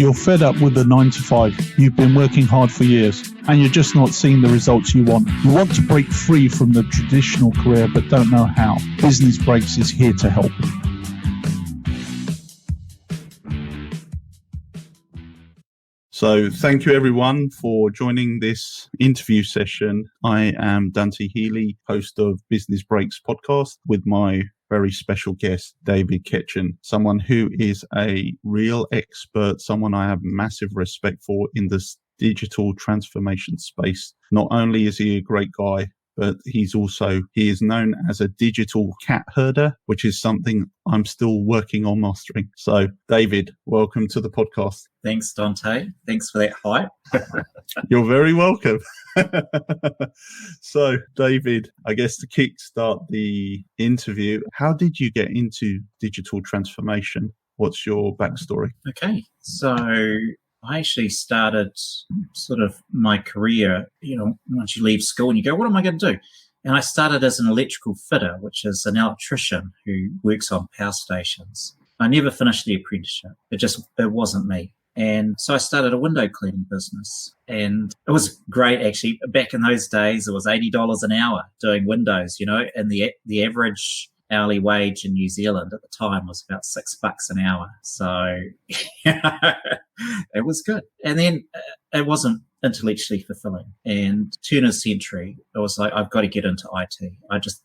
You're fed up with the 9 to 5. You've been working hard for years and you're just not seeing the results you want. You want to break free from the traditional career but don't know how. Business Breaks is here to help. So thank you everyone for joining this interview session. I am Dante Healy, host of Business Breaks podcast, with my very special guest, David Ketchen, someone who is a real expert, someone I have massive respect for in this digital transformation space. Not only is he a great guy, but he is known as a digital cat herder, which is something I'm still working on mastering. So, David, welcome to the podcast. Thanks, Dante. Thanks for that hype. You're very welcome. So, David, I guess to kickstart the interview, how did you get into digital transformation? What's your backstory? Okay, so I actually started sort of my career, once you leave school and you go, what am I going to do? And I started as an electrical fitter, which is an electrician who works on power stations. I never finished the apprenticeship. It wasn't me. And so I started a window cleaning business, and it was great actually. Back in those days, it was $80 an hour doing windows, and the average hourly wage in New Zealand at the time was about $6 an hour. So it was good. And then it wasn't intellectually fulfilling. And turn of century, I was like, I've got to get into IT.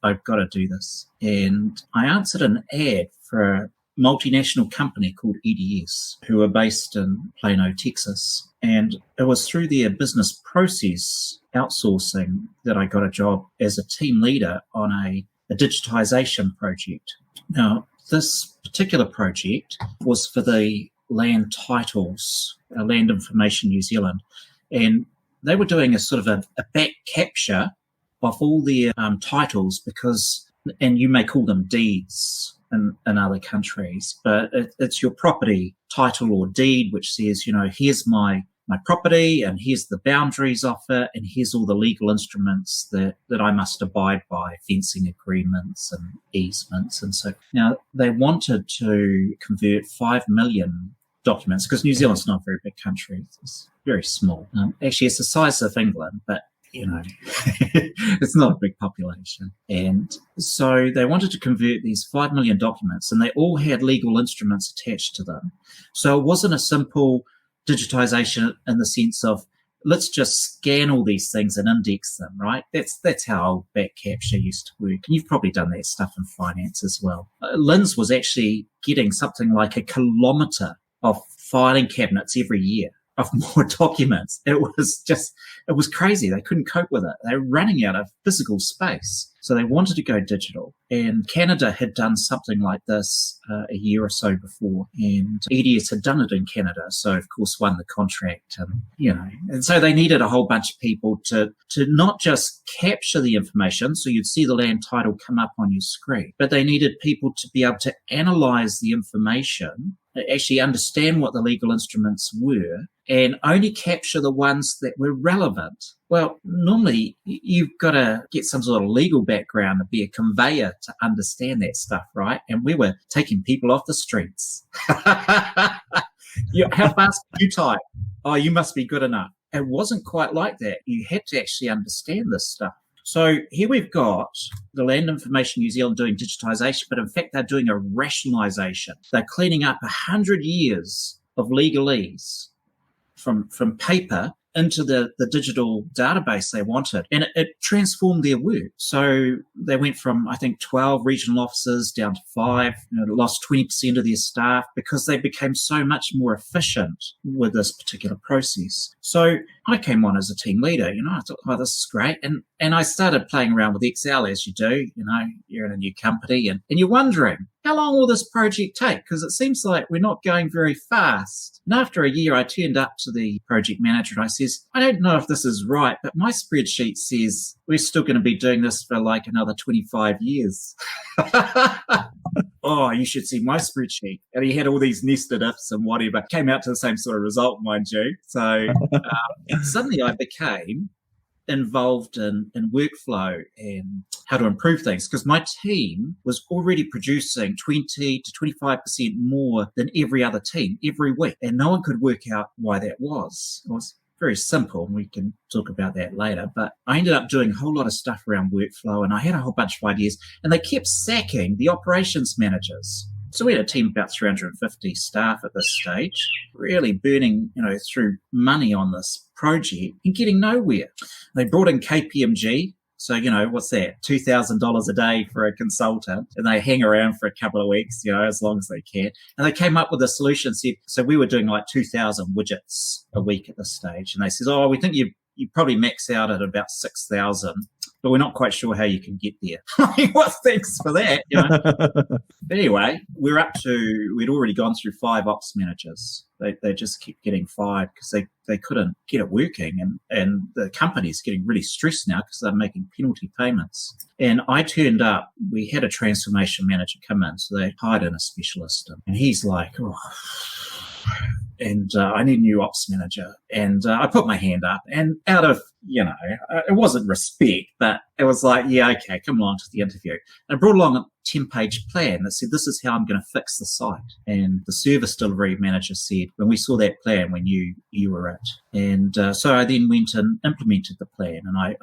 I've got to do this. And I answered an ad for a multinational company called EDS, who are based in Plano, Texas. And it was through their business process outsourcing that I got a job as a team leader on a digitization project. Now, this particular project was for the land titles, Land Information New Zealand, and they were doing a sort of a back capture of all their titles because, and you may call them deeds in other countries, but it's your property title or deed, which says, here's my property and here's the boundaries of it and here's all the legal instruments that I must abide by, fencing agreements and easements. And so now they wanted to convert 5 million documents, because New Zealand's not a very big country. It's very small. Actually, it's the size of England, but it's not a big population. And so they wanted to convert these 5 million documents, and they all had legal instruments attached to them. So it wasn't a simple digitization in the sense of let's just scan all these things and index them, right? That's how old back capture used to work. And you've probably done that stuff in finance as well. Linz was actually getting something like 1 kilometre of filing cabinets every year of more documents. It was crazy. They couldn't cope with it. They were running out of physical space. So they wanted to go digital. And Canada had done something like this a year or so before. And EDS had done it in Canada. So, of course, won the contract. And so they needed a whole bunch of people to not just capture the information, so you'd see the land title come up on your screen, but they needed people to be able to analyze the information, actually understand what the legal instruments were, and only capture the ones that were relevant. Well, normally you've got to get some sort of legal background to be a conveyor to understand that stuff, right? And we were taking people off the streets. How fast can you type? Oh, you must be good enough. It wasn't quite like that. You had to actually understand this stuff. So here we've got the Land Information New Zealand doing digitization, but in fact, they're doing a rationalization. They're cleaning up 100 years of legalese from paper into the digital database they wanted. And it transformed their work. So they went from, I think, 12 regional offices down to 5, lost 20% of their staff because they became so much more efficient with this particular process. So I came on as a team leader, I thought, oh, this is great. And I started playing around with Excel as you do, you're in a new company and you're wondering, how long will this project take? Because it seems like we're not going very fast. And after a year, I turned up to the project manager and I says, I don't know if this is right, but my spreadsheet says we're still going to be doing this for like another 25 years. Oh, you should see my spreadsheet. And he had all these nested ifs and whatever. Came out to the same sort of result, mind you. So suddenly I became involved in workflow and how to improve things, because my team was already producing 20 to 25% more than every other team every week. And no one could work out why that was. It was very simple, and we can talk about that later. But I ended up doing a whole lot of stuff around workflow, and I had a whole bunch of ideas, and they kept sacking the operations managers. So we had a team of about 350 staff at this stage, really burning, through money on this project and getting nowhere. They brought in KPMG. So, what's that? $2,000 a day for a consultant, and they hang around for a couple of weeks, as long as they can. And they came up with a solution. So we were doing like 2,000 widgets a week at this stage. And they said, we think you probably max out at about 6,000, but we're not quite sure how you can get there. Well, thanks for that. But anyway, we'd already gone through 5 ops managers. They just kept getting fired because they couldn't get it working. And the company's getting really stressed now because they're making penalty payments. And I turned up, we had a transformation manager come in, so they hired in a specialist. And he's like, I need a new ops manager. And I put my hand up, and out of, it wasn't respect, but it was like, yeah, okay, come along to the interview. And I brought along a 10-page plan that said, this is how I'm going to fix the site. And the service delivery manager said, when we saw that plan, we knew you were it. And so I then went and implemented the plan, and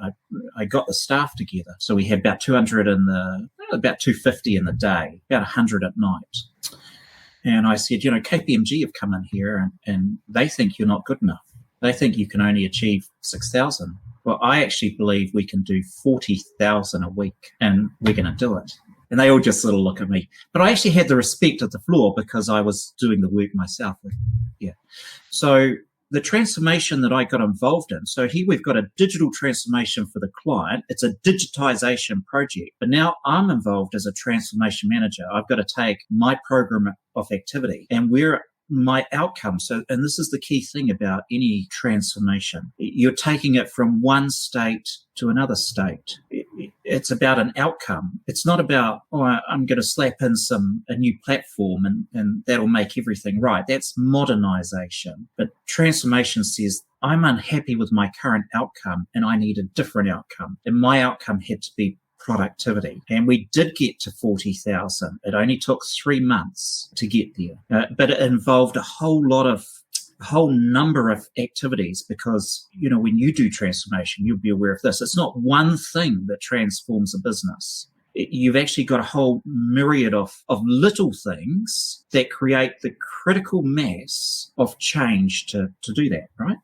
I got the staff together. So we had about 200 about 250 in the day, about 100 at night. And I said, KPMG have come in here and they think you're not good enough. They think you can only achieve 6,000. Well, I actually believe we can do 40,000 a week, and we're going to do it. And they all just sort of look at me. But I actually had the respect of the floor because I was doing the work myself. Yeah. So the transformation that I got involved in, so here we've got a digital transformation for the client. It's a digitization project. But now I'm involved as a transformation manager. I've got to take my program of activity and where my outcome. So, and this is the key thing about any transformation. You're taking it from one state to another state. It's about an outcome. It's not about, I'm going to slap in a new platform and that'll make everything right. That's modernization. But transformation says, I'm unhappy with my current outcome and I need a different outcome. And my outcome had to be productivity. And we did get to 40,000. It only took 3 months to get there. But it involved a whole number of activities because, when you do transformation, you'll be aware of this. It's not one thing that transforms a business. You've actually got a whole myriad of little things that create the critical mass of change to do that, right?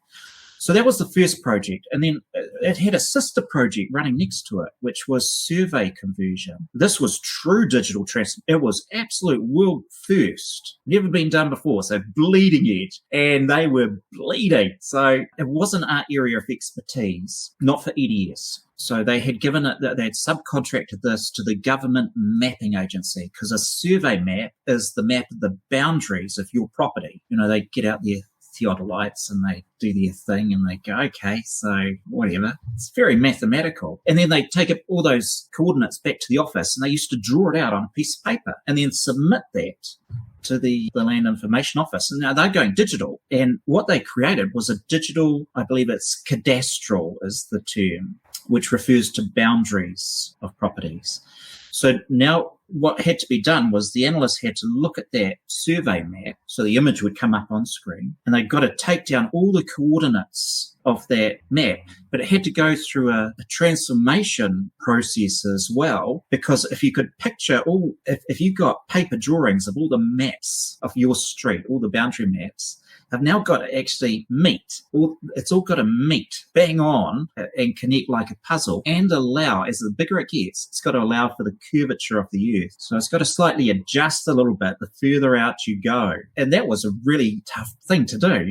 So that was the first project. And then it had a sister project running next to it, which was survey conversion. This was true digital transformation. It was absolute world first. Never been done before. So bleeding edge. And they were bleeding. So it wasn't our area of expertise, not for EDS. So they had subcontracted this to the government mapping agency because a survey map is the map of the boundaries of your property. They get out their theodolites and they do their thing and they go, okay, so whatever. It's very mathematical. And then they take all those coordinates back to the office and they used to draw it out on a piece of paper and then submit that to the Land Information Office. And now they're going digital. And what they created was a digital, I believe it's cadastral is the term, which refers to boundaries of properties. So now what had to be done was the analyst had to look at that survey map. So the image would come up on screen and they've got to take down all the coordinates of that map, but it had to go through a transformation process as well, because if you could picture if you got paper drawings of all the maps of your street, all the boundary maps, have now got to actually meet. It's all got to meet bang on and connect like a puzzle and allow, as the bigger it gets, it's got to allow for the curvature of the earth. So it's got to slightly adjust a little bit the further out you go. And that was a really tough thing to do,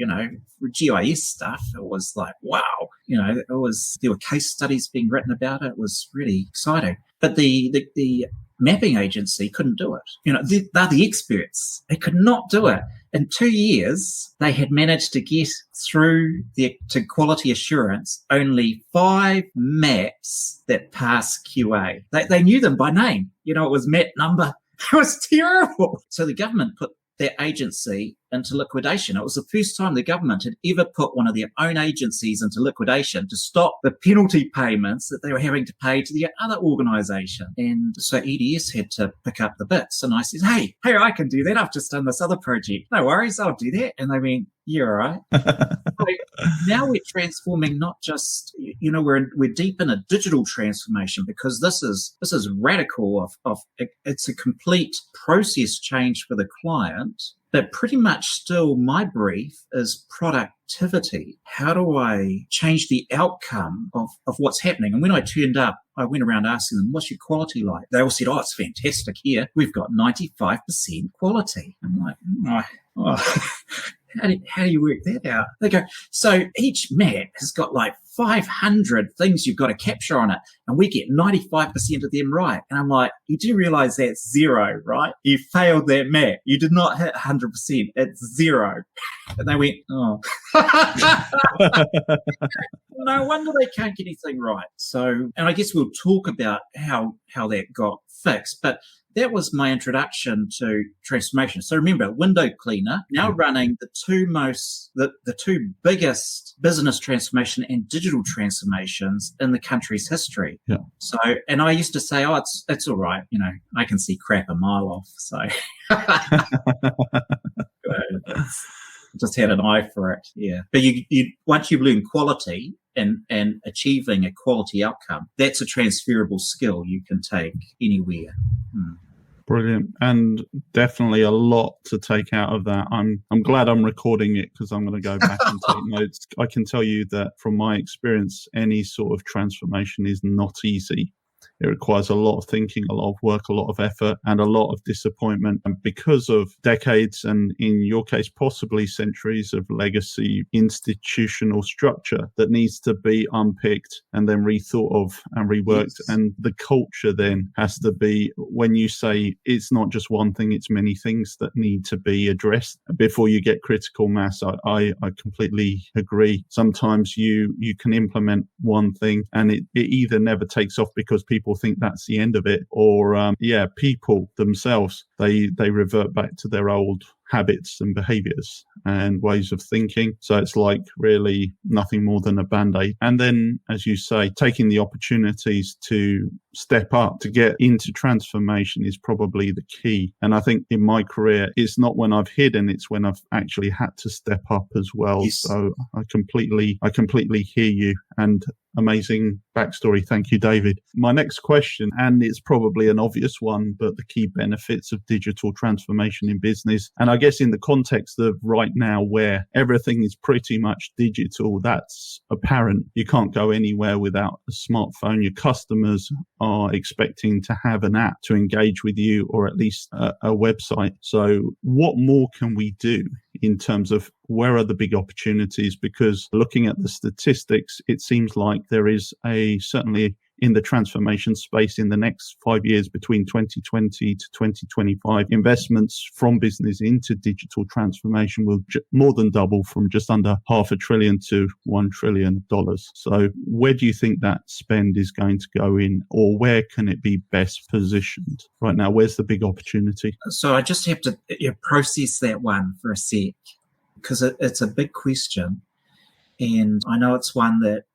for GIS stuff. It was like, wow, there were case studies being written about it. It was really exciting. But the mapping agency couldn't do it. They're the experts. They could not do it. In 2 years, they had managed to get through to quality assurance only 5 maps that pass QA. They knew them by name. It was map number. It was terrible. So the government put their agency into liquidation. It was the first time the government had ever put one of their own agencies into liquidation to stop the penalty payments that they were having to pay to the other organisation. And so EDS had to pick up the bits. And I said, hey, I can do that. I've just done this other project. No worries, I'll do that. And they went, yeah, all right. So now we're transforming, not just, we're deep in a digital transformation, because this is radical it's a complete process change for the client. But pretty much still my brief is productivity. How do I change the outcome of what's happening? And when I turned up, I went around asking them, what's your quality like? They all said, it's fantastic here. We've got 95% quality. I'm like, how do you work that out? They go, so each mat has got like 500 things you've got to capture on it, and we get 95% of them right. And I'm like, you do realize that's zero, right? You failed that mat. You did not hit 100%. It's zero. And they went, oh. No wonder they can't get anything right. So, and I guess we'll talk about how that got fixed. But that was my introduction to transformation. So remember, window cleaner, now running the two biggest business transformation and digital transformations in the country's history. Yeah. So, and I used to say, it's all right. I can see crap a mile off. So just had an eye for it. Yeah. But you once you've learned quality and achieving a quality outcome, that's a transferable skill you can take anywhere. Brilliant. And definitely a lot to take out of that. I'm glad I'm recording it, because I'm going to go back and take notes. I can tell you that from my experience, any sort of transformation is not easy. It requires a lot of thinking, a lot of work, a lot of effort, and a lot of disappointment. And because of decades, and in your case, possibly centuries of legacy institutional structure that needs to be unpicked and then rethought of and reworked. Yes. And the culture then has to be, when you say it's not just one thing, it's many things that need to be addressed before you get critical mass. I completely agree. Sometimes you can implement one thing and it either never takes off because people think that's the end of it, or people themselves, they revert back to their old habits and behaviors and ways of thinking. So it's like really nothing more than a band-aid. And then, as you say, taking the opportunities to step up, to get into transformation is probably the key. And I think in my career, it's not when I've hidden, it's when I've actually had to step up as well. Yes. So I completely hear you. And amazing backstory. Thank you, David. My next question, and it's probably an obvious one, but the key benefits of digital transformation in business. And I guess in the context of right now where everything is pretty much digital, that's apparent. You can't go anywhere without a smartphone. Your customers are expecting to have an app to engage with you, or at least a website. So what more can we do in terms of where are the big opportunities? Because looking at the statistics, it seems like there is certainly in the transformation space in the next 5 years, between 2020 to 2025, investments from business into digital transformation will more than double, from just under $500 billion to $1 trillion. So where do you think that spend is going to go in, or where can it be best positioned right now? Where's the big opportunity? So I just have to process that one for a sec, because it's a big question. And I know it's one that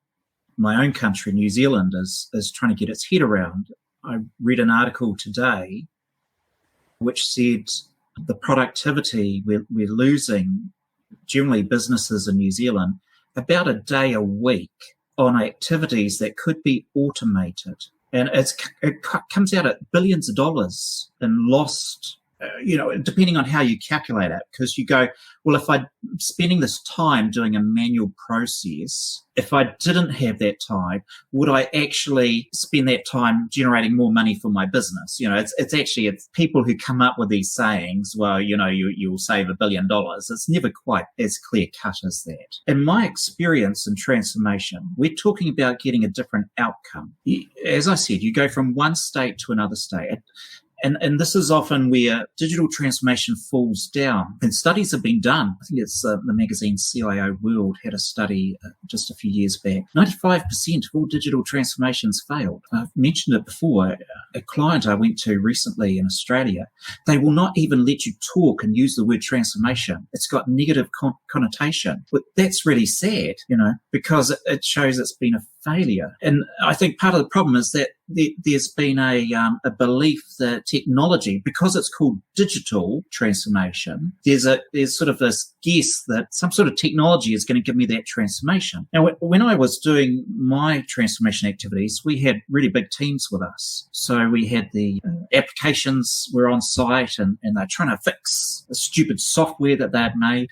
my own country, New Zealand, is trying to get its head around. I read an article today which said the productivity we're losing, generally businesses in New Zealand, about a day a week on activities that could be automated. And it comes out at billions of dollars in lost, depending on how you calculate it, because you go, well, if I'm spending this time doing a manual process, if I didn't have that time, would I actually spend that time generating more money for my business? It's people who come up with these sayings, well, you'll save $1 billion. It's never quite as clear cut as that. In my experience in transformation, we're talking about getting a different outcome. As I said, you go from one state to another state. And this is often where digital transformation falls down. And studies have been done. I think it's the magazine CIO World had a study just a few years back. 95% of all digital transformations failed. I've mentioned it before. a client I went to recently in Australia, they will not even let you talk and use the word transformation. It's got negative connotation. But that's really sad, because it shows it's been a failure. And I think part of the problem is that there's been a belief that technology, because it's called digital transformation, there's sort of this guess that some sort of technology is going to give me that transformation. Now, when I was doing my transformation activities, we had really big teams with us. So we had the applications were on site and they're trying to fix the stupid software that they'd made.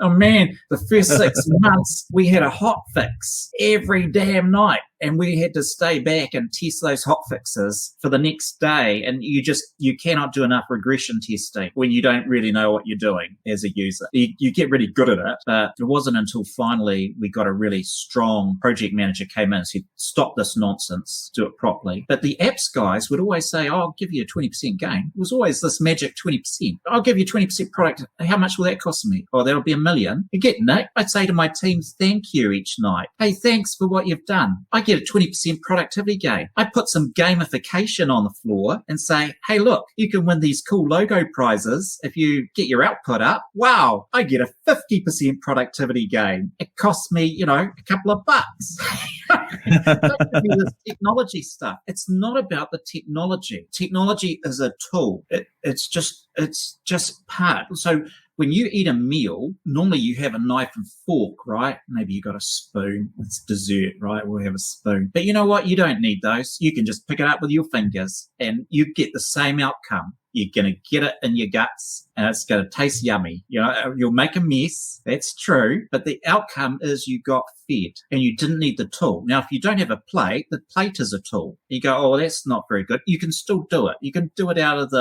Oh man, the first 6 months we had a hot fix every damn night, and we had to stay back and test those hot fixes for the next day. And you cannot do enough regression testing when you don't really know what you're doing as a user. You get really good at it, but it wasn't until finally we got a really strong project manager came in and said, stop this nonsense, do it properly. But the apps guys would always say, oh, I'll give you a 20% gain. It was always this magic 20%. I'll give you 20% product. How much will that cost me? Oh, that'll be $1 million. You get Nick. I'd say to my teams, thank you each night. Hey, thanks for what you've done. I get a 20% productivity gain. I put some gamification on the floor and say, hey, look, you can win these cool logo prizes if you get your output up. Wow, I get a 50% productivity gain. It costs me, a couple of bucks. Don't give me this technology stuff. It's not about the technology. Technology is a tool. It's just part. So when you eat a meal, normally you have a knife and fork, right? Maybe you got a spoon. It's dessert, right? We'll have a spoon. But you know what? You don't need those. You can just pick it up with your fingers and you get the same outcome. You're going to get it in your guts and it's going to taste yummy. You'll make a mess. That's true. But the outcome is you got fed and you didn't need the tool. Now, if you don't have a plate, the plate is a tool. You go, oh, that's not very good. You can still do it. You can do it out of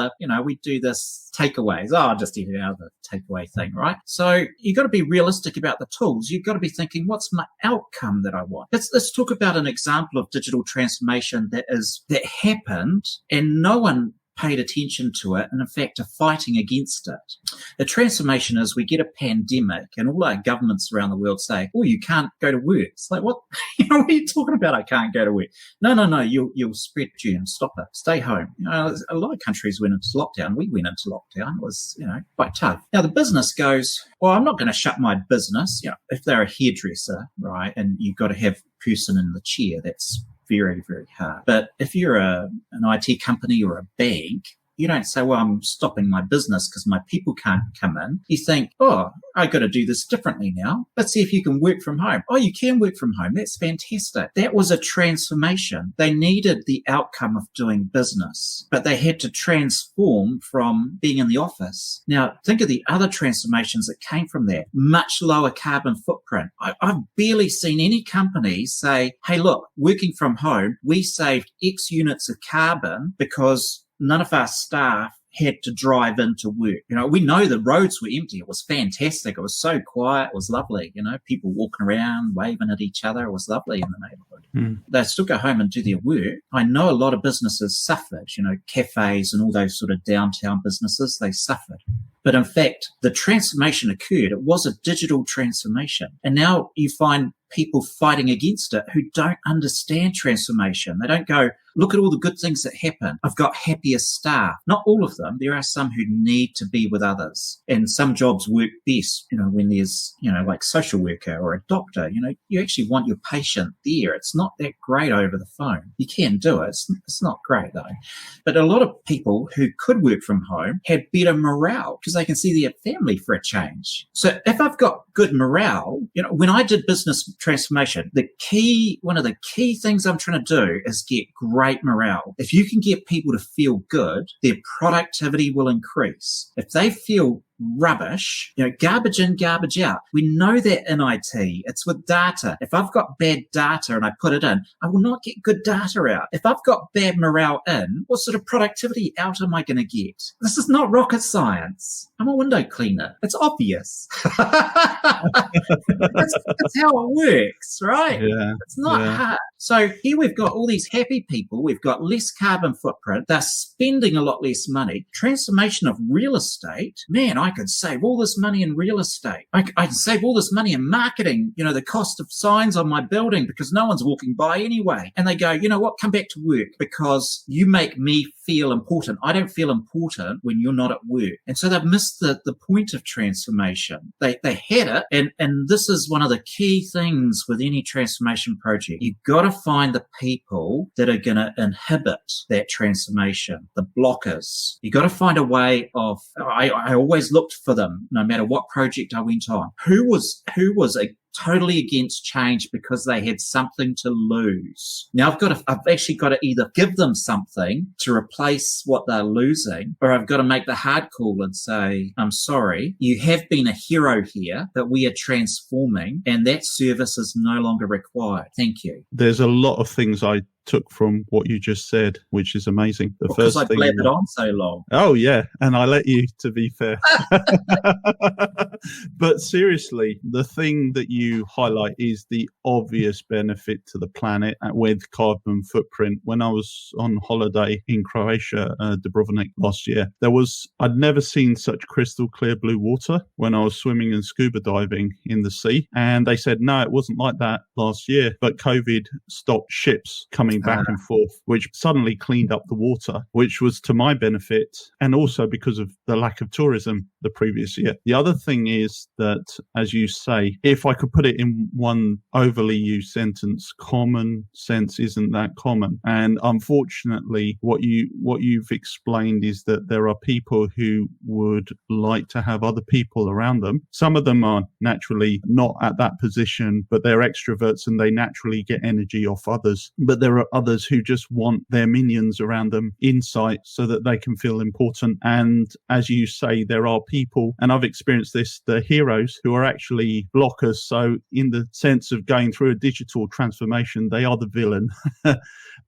we do this takeaways. Oh, I'll just eat it out of the takeaway thing, right? So you got to be realistic about the tools. You've got to be thinking, what's my outcome that I want? Let's talk about an example of digital transformation that happened and no one paid attention to it and in fact are fighting against it. The transformation is we get a pandemic and all our governments around the world say, oh, you can't go to work. It's like, what? What are you talking about? I can't go to work. No, you'll spread germs. Stop it. Stay home. A lot of countries went into lockdown. We went into lockdown. It was, quite tough. Now the business goes, well, I'm not going to shut my business. If they're a hairdresser, right, and you've got to have a person in the chair, that's very, very hard. But if you're an IT company or a bank, you don't say, well, I'm stopping my business because my people can't come in. You think, oh, I got to do this differently now. Let's see if you can work from home. Oh, you can work from home. That's fantastic. That was a transformation. They needed the outcome of doing business, but they had to transform from being in the office. Now, think of the other transformations that came from that. Much lower carbon footprint. I've barely seen any company say, hey, look, working from home, we saved X units of carbon because none of our staff had to drive into work. We know the roads were empty. It was fantastic. It was so quiet. It was lovely. People walking around, waving at each other. It was lovely in the neighborhood. They still go home and do their work. I know a lot of businesses suffered, cafes and all those sort of downtown businesses, they suffered. But in fact, the transformation occurred. It was a digital transformation. And now you find people fighting against it who don't understand transformation. They don't go, look at all the good things that happen. I've got happier staff. Not all of them. There are some who need to be with others. And some jobs work best, when there's, like social worker or a doctor, you actually want your patient there. It's not that great over the phone. You can do it. It's not great though. But a lot of people who could work from home had better morale because they can see their family for a change. So if I've got good morale, when I did business transformation, one of the key things I'm trying to do is get great morale. If you can get people to feel good, their productivity will increase. If they feel rubbish, garbage in, garbage out. We know that in IT. It's with data. If I've got bad data and I put it in, I will not get good data out. If I've got bad morale in, what sort of productivity out am I going to get? This is not rocket science. I'm a window cleaner. It's obvious. That's how it works, right? Yeah, it's not hard. So here we've got all these happy people. We've got less carbon footprint. They're spending a lot less money. Transformation of real estate. Man, I could save all this money in real estate. I can save all this money in marketing, the cost of signs on my building because no one's walking by anyway. And they go, you know what, come back to work because you make me feel important. I don't feel important when you're not at work. And so they've missed the point of transformation. They had it. And this is one of the key things with any transformation project. You've got to find the people that are going to inhibit that transformation, the blockers. You've got to find a way of, I always looked for them no matter what project I went on. Who was totally against change because they had something to lose. Now I've actually got to either give them something to replace what they're losing, or I've got to make the hard call and say, I'm sorry, you have been a hero here, but we are transforming and that service is no longer required. Thank you. There's a lot of things I took from what you just said, which is amazing. Because I blabbered on so long. Oh yeah, and I let you, to be fair. But seriously, the thing that you highlight is the obvious benefit to the planet with carbon footprint. When I was on holiday in Croatia, Dubrovnik last year, I'd never seen such crystal clear blue water when I was swimming and scuba diving in the sea. And they said, no, it wasn't like that last year, but COVID stopped ships coming back and forth, which suddenly cleaned up the water, which was to my benefit, and also because of the lack of tourism the previous year. The other thing is that, as you say, if I could put it in one overly used sentence, common sense isn't that common. And unfortunately, what you've explained is that there are people who would like to have other people around them. Some of them are naturally not at that position, but they're extroverts and they naturally get energy off others. But there are others who just want their minions around them in sight so that they can feel important. And as you say, there are people, and I've experienced this, the heroes who are actually blockers. So in the sense of going through a digital transformation, they are the villain.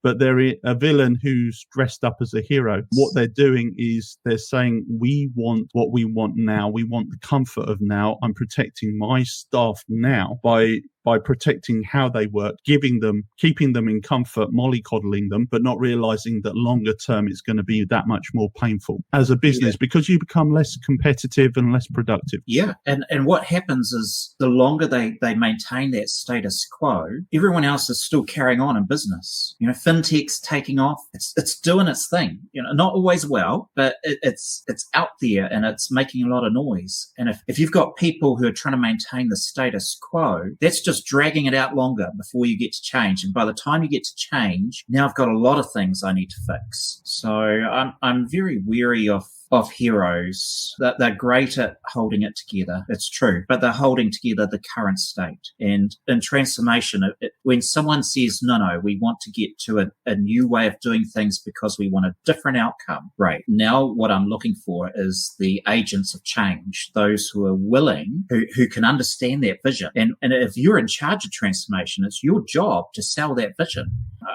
But they're a villain who's dressed up as a hero. What they're doing is they're saying, we want what we want now. We want the comfort of now. I'm protecting my staff now by protecting how they work, keeping them in comfort, mollycoddling them, but not realizing that longer term it's going to be that much more painful as a business because you become less competitive and less productive. Yeah. And what happens is the longer they maintain that status quo, everyone else is still carrying on in business. FinTech's taking off. It's doing its thing. Not always well, but it's out there and it's making a lot of noise. And if you've got people who are trying to maintain the status quo, that's just dragging it out longer before you get to change. And by the time you get to change, now I've got a lot of things I need to fix. So I'm very weary of heroes. That they're great at holding it together. It's true, but they're holding together the current state. And in transformation, when someone says, no, we want to get to a new way of doing things because we want a different outcome. Right. Now what I'm looking for is the agents of change, those who are willing, who can understand that vision. And if you're in charge of transformation, it's your job to sell that vision.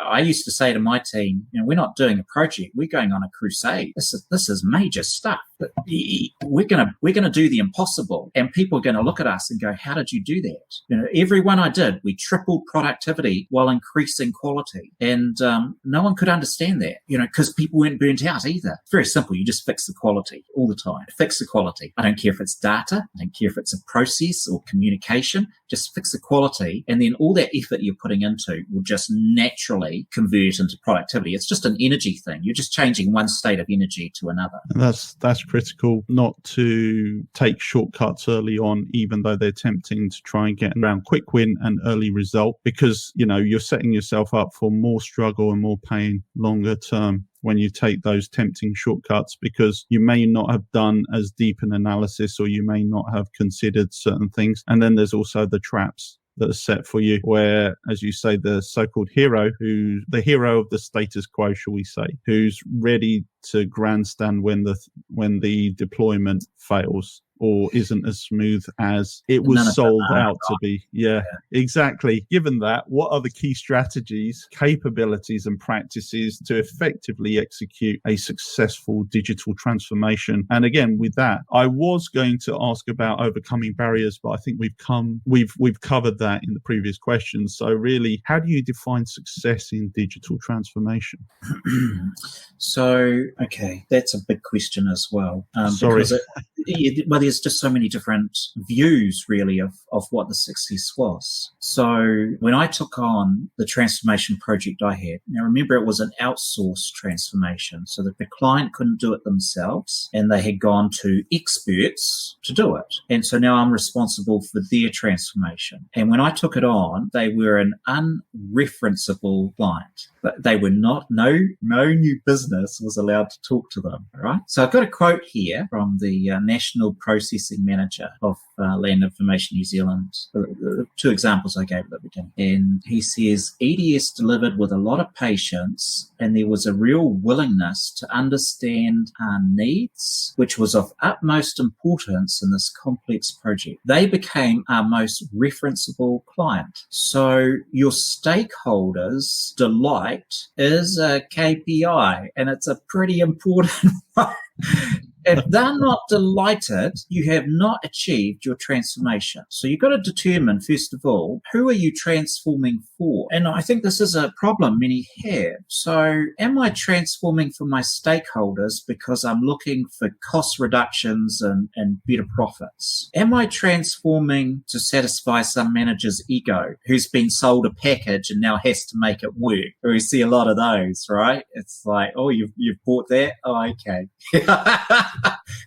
I used to say to my team, we're not doing a project, we're going on a crusade. This is major stuff. But we're gonna do the impossible, and people are going to look at us and go, "How did you do that?" Every one I did, we tripled productivity while increasing quality, and no one could understand that, because people weren't burnt out either. It's very simple. You just fix the quality all the time. Fix the quality. I don't care if it's data. I don't care if it's a process or communication. Just fix the quality, and then all that effort you're putting into will just naturally convert into productivity. It's just an energy thing. You're just changing one state of energy to another. And that's critical, not to take shortcuts early on, even though they're tempting to try and get around quick win and early result, because you're setting yourself up for more struggle and more pain longer term when you take those tempting shortcuts, because you may not have done as deep an analysis, or you may not have considered certain things. And then there's also the traps that are set for you, where, as you say, the so-called hero, the hero of the status quo, shall we say, who's ready to grandstand when the deployment fails or isn't as smooth as it was sold out to be. Yeah, exactly. Given that, what are the key strategies, capabilities and practices to effectively execute a successful digital transformation? And again, with that, I was going to ask about overcoming barriers, but I think we've covered that in the previous questions. So really, how do you define success in digital transformation? So, okay, that's a big question as well. Sorry. well, there's just so many different views, really, of what the success was. So when I took on the transformation project I had, now remember it was an outsourced transformation, so that the client couldn't do it themselves, and they had gone to experts to do it. And so now I'm responsible for their transformation. And when I took it on, they were an unreferenceable client. They were not, no new business was allowed to talk to them, right? So I've got a quote here from the National Processing Manager of Land Information New Zealand, two examples I gave at the beginning. And he says, EDS delivered with a lot of patience, and there was a real willingness to understand our needs, which was of utmost importance in this complex project. They became our most referenceable client. So your stakeholders' delight is a KPI, and it's a pretty important one. If they're not delighted, you have not achieved your transformation. So you've got to determine, first of all, who are you transforming for? And I think this is a problem many have. So am I transforming for my stakeholders because I'm looking for cost reductions and better profits? Am I transforming to satisfy some manager's ego who's been sold a package and now has to make it work? We see a lot of those, right? It's like, oh, you've bought that? Oh, okay.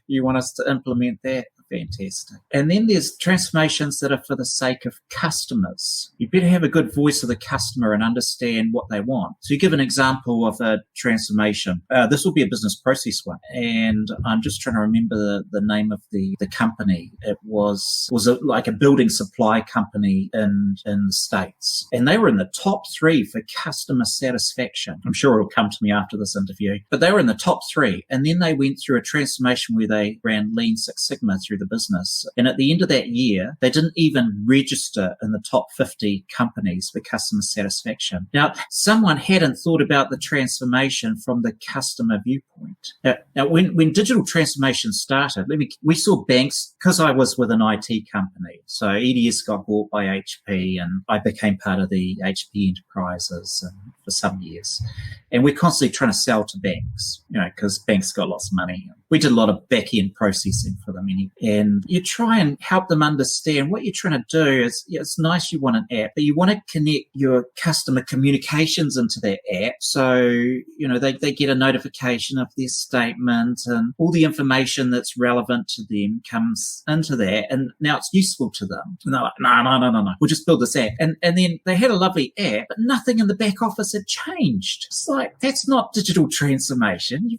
You want us to implement that? Fantastic. And then there's transformations that are for the sake of customers. You better have a good voice of the customer and understand what they want. So you give an example of a transformation. This will be a business process one. And I'm just trying to remember the name of the company. It was like a building supply company in the States. And they were in the top 3 for customer satisfaction. I'm sure it'll come to me after this interview. But they were in the top 3. And then they went through a transformation where they ran Lean Six Sigma through the business. And at the end of that year, they didn't even register in the top 50 companies for customer satisfaction. Now, someone hadn't thought about the transformation from the customer viewpoint. Now when digital transformation started, we saw banks, because I was with an IT company. So EDS got bought by HP, and I became part of the HP enterprises for some years. And we're constantly trying to sell to banks, because banks got lots of money. We did a lot of back-end processing for them. And you try and help them understand what you're trying to do is, it's nice you want an app, but you want to connect your customer communications into that app. So, they get a notification of their statement, and all the information that's relevant to them comes into that. And now it's useful to them. And they're like, no. We'll just build this app. And then they had a lovely app, but nothing in the back office had changed. It's like, that's not digital transformation.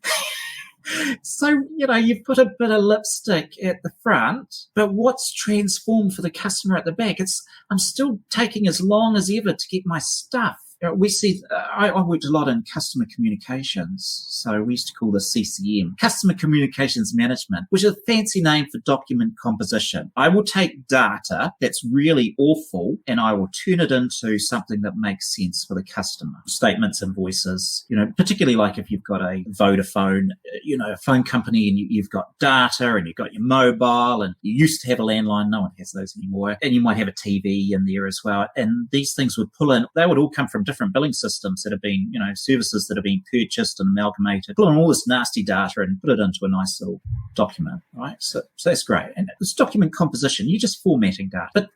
So, you've put a bit of lipstick at the front, but what's transformed for the customer at the back? I'm still taking as long as ever to get my stuff. We see, I worked a lot in customer communications. So we used to call this CCM, Customer Communications Management, which is a fancy name for document composition. I will take data that's really awful and I will turn it into something that makes sense for the customer. Statements, invoices, particularly like if you've got a Vodafone, a phone company, and you've got data and you've got your mobile, and you used to have a landline. No one has those anymore. And you might have a TV in there as well. And these things would pull in, they would all come from different billing systems that have been, services that have been purchased and amalgamated, pull in all this nasty data and put it into a nice little document, right? So that's great. And it's document composition, you're just formatting data. But,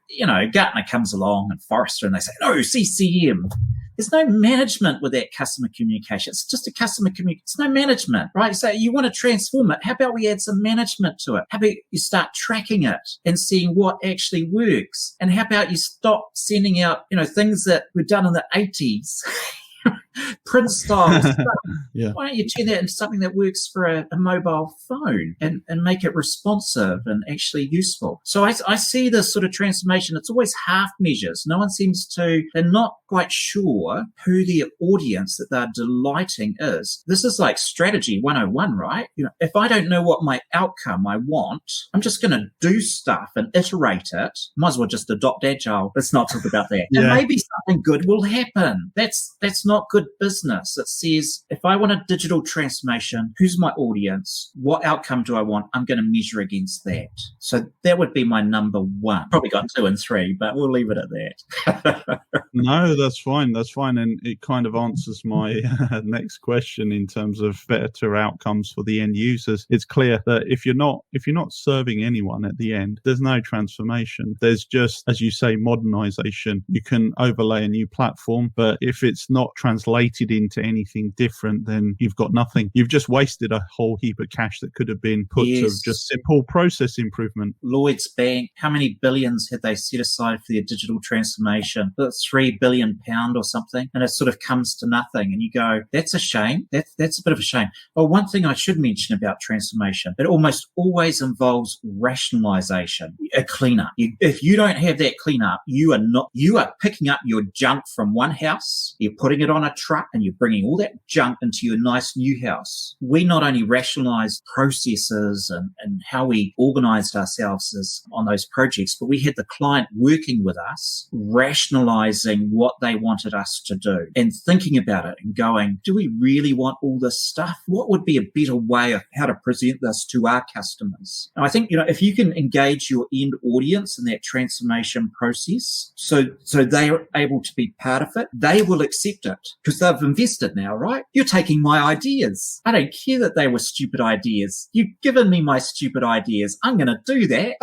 Gartner comes along and Forrester, and they say, no, CCM. There's no management with that customer communication. It's just a customer communication. It's no management, right? So you want to transform it. How about we add some management to it? How about you start tracking it and seeing what actually works? And how about you stop sending out, things that were done in the 80s? Print style stuff. Yeah. Why don't you turn that into something that works for a mobile phone and make it responsive and actually useful? So I see this sort of transformation. It's always half measures. No one they're not quite sure who the audience that they're delighting is. This is like strategy 101, right? If I don't know what my outcome I want, I'm just going to do stuff and iterate it. Might as well just adopt Agile. Let's not talk about that. Yeah. And maybe something good will happen. That's not good business. It says, if I want a digital transformation, who's my audience? What outcome do I want? I'm going to measure against that. So that would be my number one. Probably got 2 and 3, but we'll leave it at that. No, that's fine. That's fine. And it kind of answers my next question in terms of better outcomes for the end users. It's clear that if you're not serving anyone at the end, there's no transformation. There's just, as you say, modernization. You can overlay a new platform, but if it's not translated into anything different, then you've got nothing. You've just wasted a whole heap of cash that could have been put to just simple process improvement. Lloyd's Bank, how many billions had they set aside for their digital transformation? £3 billion or something, and it sort of comes to nothing. And you go, that's a shame. That's a bit of a shame. Well, one thing I should mention about transformation, it almost always involves rationalization, a cleanup. If you don't have that cleanup, you are picking up your junk from one house, you're putting it on a truck, and you're bringing all that junk into your nice new house. We not only rationalized processes and how we organized ourselves on those projects, but we had the client working with us, rationalizing what they wanted us to do and thinking about it and going, do we really want all this stuff? What would be a better way of how to present this to our customers? And I think, if you can engage your end audience in that transformation process, so they are able to be part of it, they will accept it because they've invested now, right? You're taking my ideas. I don't care that they were stupid ideas. You've given me my stupid ideas. I'm going to do that.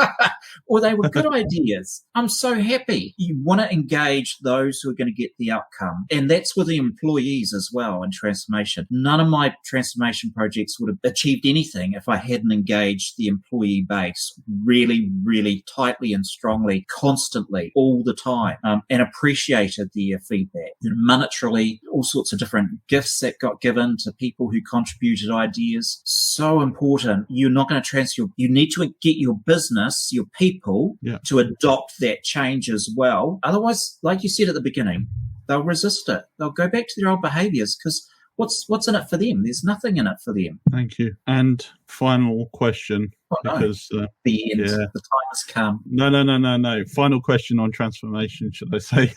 Or they were good ideas. I'm so happy. You want to engage those who are going to get the outcome. And that's with the employees as well in transformation. None of my transformation projects would have achieved anything if I hadn't engaged the employee base really, really tightly and strongly, constantly, all the time, and appreciated their feedback. Monetarily, all sorts of different gifts that got given to people who contributed ideas. So important. You're not going to transfer. You need to get your business, your people, to adopt that change as well. Otherwise, like you said at the beginning, they'll resist it. They'll go back to their old behaviors because what's in it for them? There's nothing in it for them. Thank you. And final question. Because the end, the time has come. No. Final question on transformation, should I say?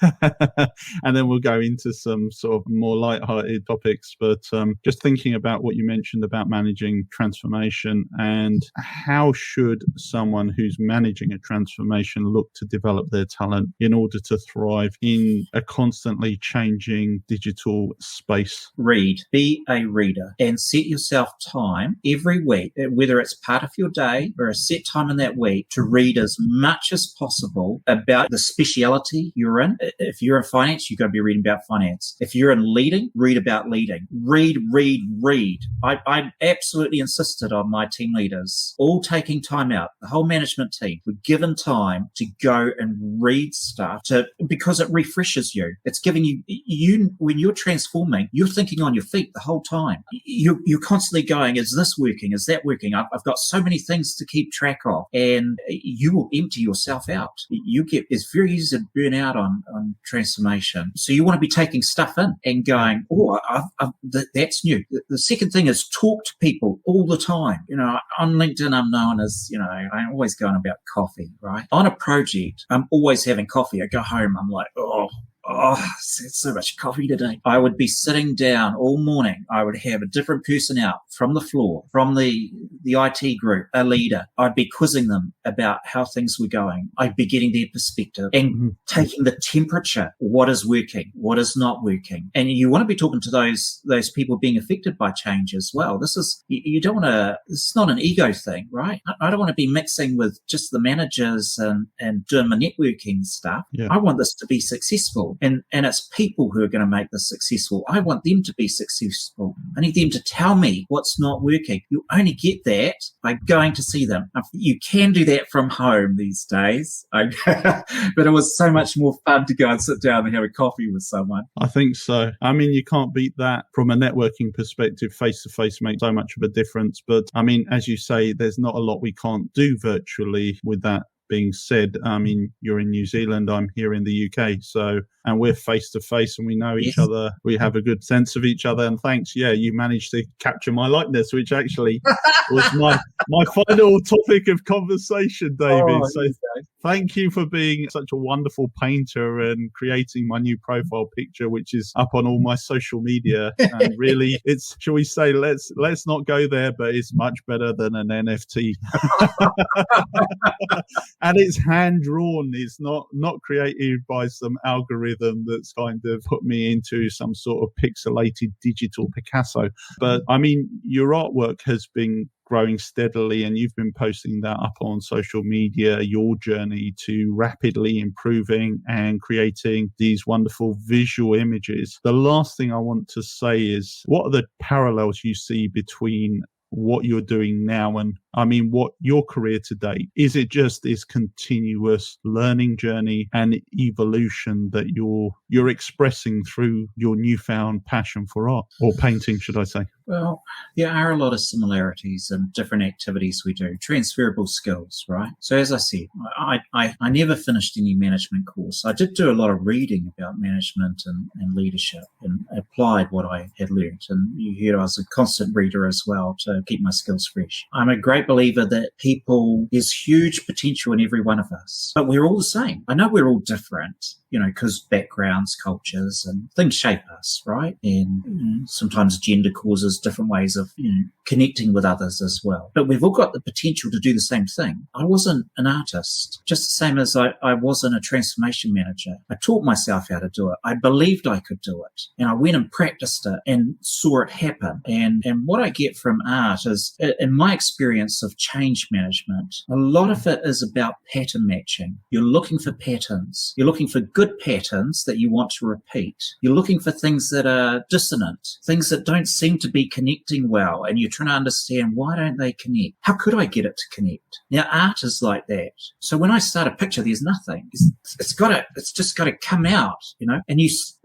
And then we'll go into some sort of more light-hearted topics. But just thinking about what you mentioned about managing transformation, and how should someone who's managing a transformation look to develop their talent in order to thrive in a constantly changing digital space? Read. Be a reader and set yourself time every week, whether it's part of your day or a set time in that week, to read as much as possible about the speciality you're in. If you're in finance, you've got to be reading about finance. If you're in leading, read about leading. Read. I absolutely insisted on my team leaders all taking time out. The whole management team were given time to go and read stuff because it refreshes you. It's giving you when you're transforming, you're thinking on your feet the whole time. You're constantly going, is this working? Is that working? I've got so many things to keep track of, and you will empty yourself out. It's very easy to burn out on transformation. So you want to be taking stuff in and going, that's new. The second thing is talk to people all the time. On LinkedIn, I'm known as, I'm always going about coffee, right? On a project, I'm always having coffee. I go home, I'm like, it's so much coffee today. I would be sitting down all morning. I would have a different person out from the floor, from the IT group, a leader. I'd be quizzing them about how things were going. I'd be getting their perspective and taking the temperature. What is working? What is not working? And you want to be talking to those people being affected by change as well. You don't want to, this is not an ego thing, right? I don't want to be mixing with just the managers and doing my networking stuff. Yeah. I want this to be successful. And it's people who are going to make this successful. I want them to be successful. I need them to tell me what's not working. You only get that by going to see them. You can do that from home these days, but it was so much more fun to go and sit down and have a coffee with someone. I think so. I mean, you can't beat that from a networking perspective. Face-to-face makes so much of a difference. But I mean, as you say, there's not a lot we can't do virtually. With that being said, I mean, you're in New Zealand, I'm here in the UK, and we're face to face and we know each other. We have a good sense of each other. And thanks, you managed to capture my likeness, which actually was my final topic of conversation, David. Thank you for being such a wonderful painter and creating my new profile picture, which is up on all my social media. And really, it's, shall we say, let's not go there, but it's much better than an NFT. And it's hand drawn. It's not created by some algorithm that's kind of put me into some sort of pixelated digital Picasso. But I mean, your artwork has been growing steadily, and you've been posting that up on social media, your journey to rapidly improving and creating these wonderful visual images. The last thing I want to say is, what are the parallels you see between what you're doing now and, I mean, what your career to date? Is it just this continuous learning journey and evolution that you're expressing through your newfound passion for art, or painting, should I say? Well, there are a lot of similarities in different activities we do, transferable skills, right? So as I said, I never finished any management course. I did do a lot of reading about management and leadership and applied what I had learned. And you heard I was a constant reader as well to keep my skills fresh. I'm a great believer that there's huge potential in every one of us, but we're all the same. I know we're all different, because backgrounds, cultures, and things shape us, right? And sometimes gender causes different ways of, connecting with others as well. But we've all got the potential to do the same thing. I wasn't an artist, just the same as I wasn't a transformation manager. I taught myself how to do it. I believed I could do it. And I went and practiced it and saw it happen. And what I get from art is, in my experience of change management, a lot of it is about pattern matching. You're looking for patterns. You're looking for good patterns that you want to repeat. You're looking for things that are dissonant, things that don't seem to be connecting well, and you're trying to understand, why don't they connect? How could I get it to connect? Now, art is like that. So when I start a picture, there's nothing. It's just got to come out, and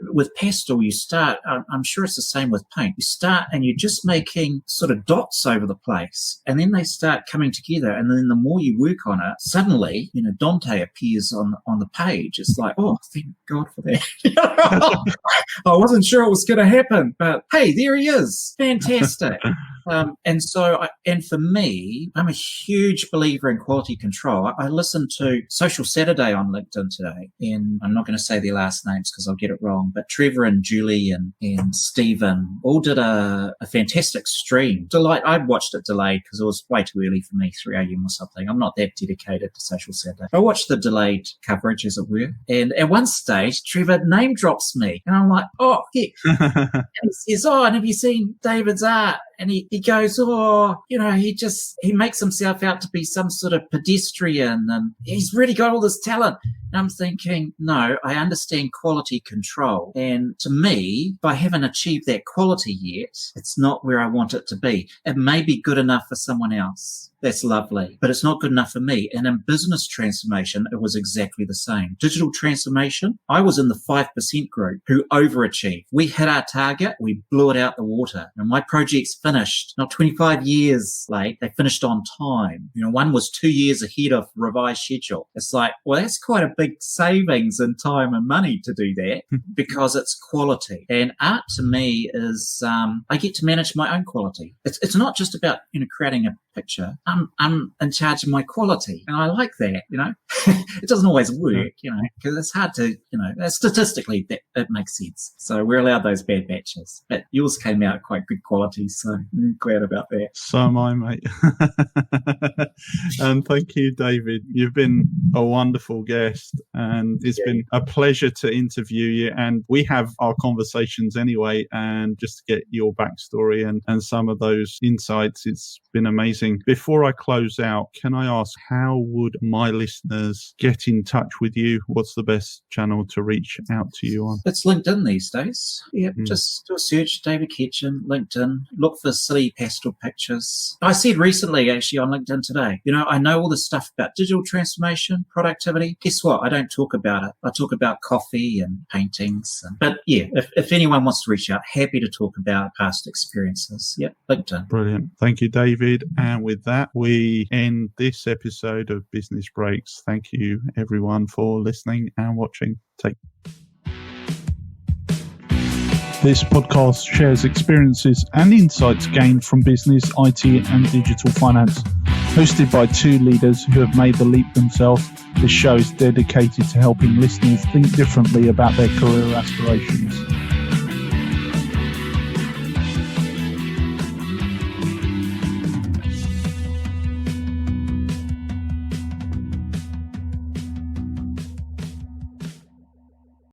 with pastel, you start, I'm sure it's the same with paint. You start and you're just making sort of dots over the place, and then they start coming together. And then the more you work on it, suddenly, Dante appears on the page. It's like, oh, thank God for that. I wasn't sure it was going to happen, but hey, there he is. Fantastic. And for me, I'm a huge believer in quality control. I listened to Social Saturday on LinkedIn today, and I'm not going to say their last names because I'll get it wrong, but Trevor and Julie and Stephen all did a fantastic stream. I watched it delayed because it was way too early for me, 3 a.m. or something. I'm not that dedicated to Social Saturday. I watched the delayed coverage, as it were, and at one stage, Trevor name drops me, and I'm like, oh, yeah. And he says, oh, and have you seen David's art? And he goes, oh, he makes himself out to be some sort of pedestrian, and he's really got all this talent. And I'm thinking, no, I understand quality control. And to me, if I haven't achieved that quality yet, it's not where I want it to be. It may be good enough for someone else. That's lovely, but it's not good enough for me. And in business transformation, it was exactly the same. Digital transformation, I was in the 5% group who overachieved. We hit our target, we blew it out the water. And my projects finished, not 25 years late, they finished on time. One was 2 years ahead of revised schedule. It's like, well, that's quite a big savings in time and money to do that because it's quality. And art to me is, I get to manage my own quality. It's not just about, creating a picture. I'm in charge of my quality, and I like that. It doesn't always work, because it's hard to, statistically that makes sense. So we're allowed those bad batches, but yours came out quite good quality, so I'm glad about that. So am I, mate. And thank you, David. You've been a wonderful guest, and it's been a pleasure to interview you. And we have our conversations anyway, and just to get your backstory and some of those insights, it's been amazing. Before I close out, can I ask, how would my listeners get in touch with you? What's the best channel to reach out to you on? It's LinkedIn these days. Yep, just do a search, David Ketchen, LinkedIn. Look for silly pastel pictures. I said recently, actually, on LinkedIn today, I know all this stuff about digital transformation, productivity. Guess what? I don't talk about it. I talk about coffee and paintings. But yeah, if anyone wants to reach out, happy to talk about past experiences. Yep, LinkedIn. Brilliant. Thank you, David. And with that, we end this episode of Business Breaks. Thank you, everyone, for listening and watching. This podcast shares experiences and insights gained from business, IT, and digital finance. Hosted by two leaders who have made the leap themselves, this show is dedicated to helping listeners think differently about their career aspirations.